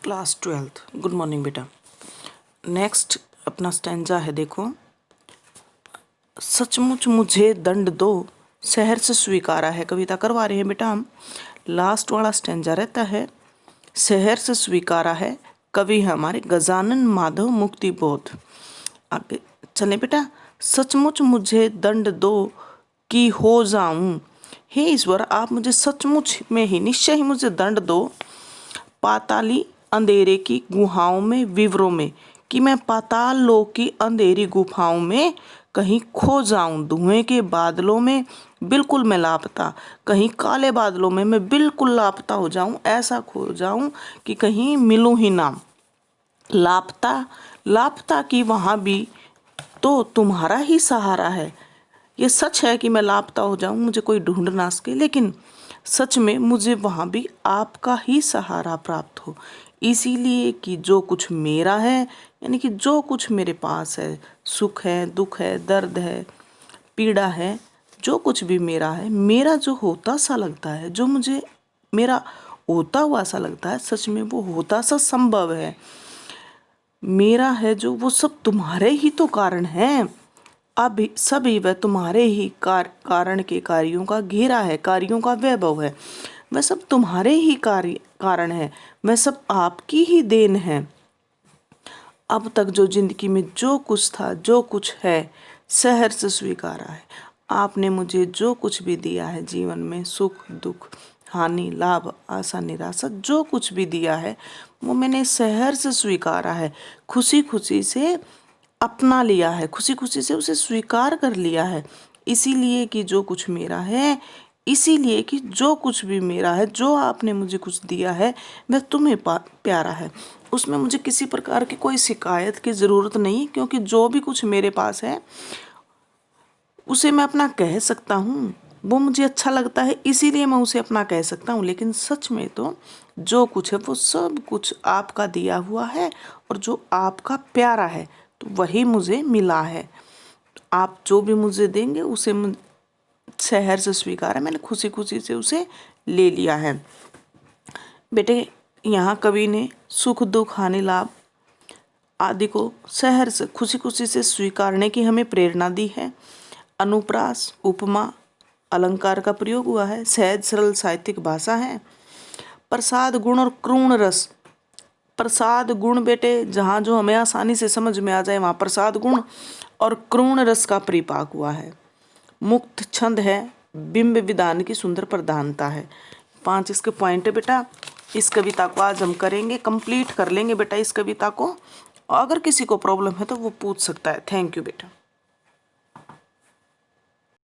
Class 12th। Good morning बेटा। Next अपना stanza है, देखो। सचमुच मुझे दंड दो, शहर से स्वीकारा है। कविता करवा रहे हैं बेटा हम। लास्ट वाला स्टैंजा रहता है, शहर से स्वीकारा है, कवि है हमारे गजानन माधव मुक्ति बोध। आगे चले बेटा। सचमुच मुझे दंड दो कि हो जाऊं, हे ईश्वर आप मुझे सचमुच में ही, निश्चय ही मुझे दंड दो, पाताली अंधेरे की गुहाओं में, विवरों में, कि मैं पाताल लोक की अंधेरी गुफाओं में कहीं खो जाऊं, धुएं के बादलों में बिल्कुल मैं लापता, कहीं काले बादलों में मैं बिल्कुल लापता हो जाऊं, ऐसा खो जाऊं कि कहीं मिलूं ही ना। लापता लापता कि वहां भी तो तुम्हारा ही सहारा है। ये सच है कि मैं लापता हो जाऊं, मुझे कोई ढूंढ ना सके, लेकिन सच में मुझे वहां भी आपका ही सहारा प्राप्त हो। इसीलिए कि जो कुछ मेरा है, यानी कि जो कुछ मेरे पास है, सुख है, दुख है, दर्द है, पीड़ा है, जो कुछ भी मेरा है, मेरा जो होता सा लगता है, जो मुझे मेरा होता हुआ सा लगता है, सच में वो होता सा संभव है, मेरा है जो, वो सब तुम्हारे ही तो कारण हैं। अब सभी वह तुम्हारे ही कारण के कार्यों का घेरा है, कार्यों का वैभव है। वह सब तुम्हारे ही कारण है, वह सब आपकी ही देन है। अब तक जो जिंदगी में जो कुछ था, जो कुछ है, शहर से स्वीकारा है। आपने मुझे जो कुछ भी दिया है जीवन में, सुख दुख, हानि लाभ, आशा निराशा, जो कुछ भी दिया है वो मैंने शहर से स्वीकारा है, खुशी खुशी से अपना लिया है, खुशी खुशी से उसे स्वीकार कर लिया है। इसीलिए कि जो कुछ मेरा है, इसीलिए कि जो कुछ भी मेरा है, जो आपने मुझे कुछ दिया है, वह तुम्हें प्यारा है। उसमें मुझे किसी प्रकार की कोई शिकायत की ज़रूरत नहीं, क्योंकि जो भी कुछ मेरे पास है उसे मैं अपना कह सकता हूँ, वो मुझे अच्छा लगता है, इसीलिए मैं उसे अपना कह सकता हूँ। लेकिन सच में तो जो कुछ है वो सब कुछ आपका दिया हुआ है, और जो आपका प्यारा है तो वही मुझे मिला है। आप जो भी मुझे देंगे उसे शहर से स्वीकार है, मैंने खुशी खुशी से उसे ले लिया है। बेटे यहाँ कवि ने सुख दुख हानि लाभ आदि को शहर से खुशी खुशी से स्वीकारने की हमें प्रेरणा दी है। अनुप्रास, उपमा, अलंकार का प्रयोग हुआ है, सहज सरल साहित्यिक भाषा है। प्रसाद गुण और क्रूण रस। प्रसाद गुण बेटे जहाँ जो हमें आसानी से समझ में आ जाए वहाँ प्रसाद गुण और क्रूण रस का परिपाक हुआ है। मुक्त छंद है, बिंब विधान की सुंदर प्रधानता है। 5 इसके पॉइंट है बेटा। इस कविता को आज हम करेंगे, कंप्लीट कर लेंगे बेटा इस कविता को। अगर किसी को प्रॉब्लम है तो वो पूछ सकता है। थैंक यू बेटा।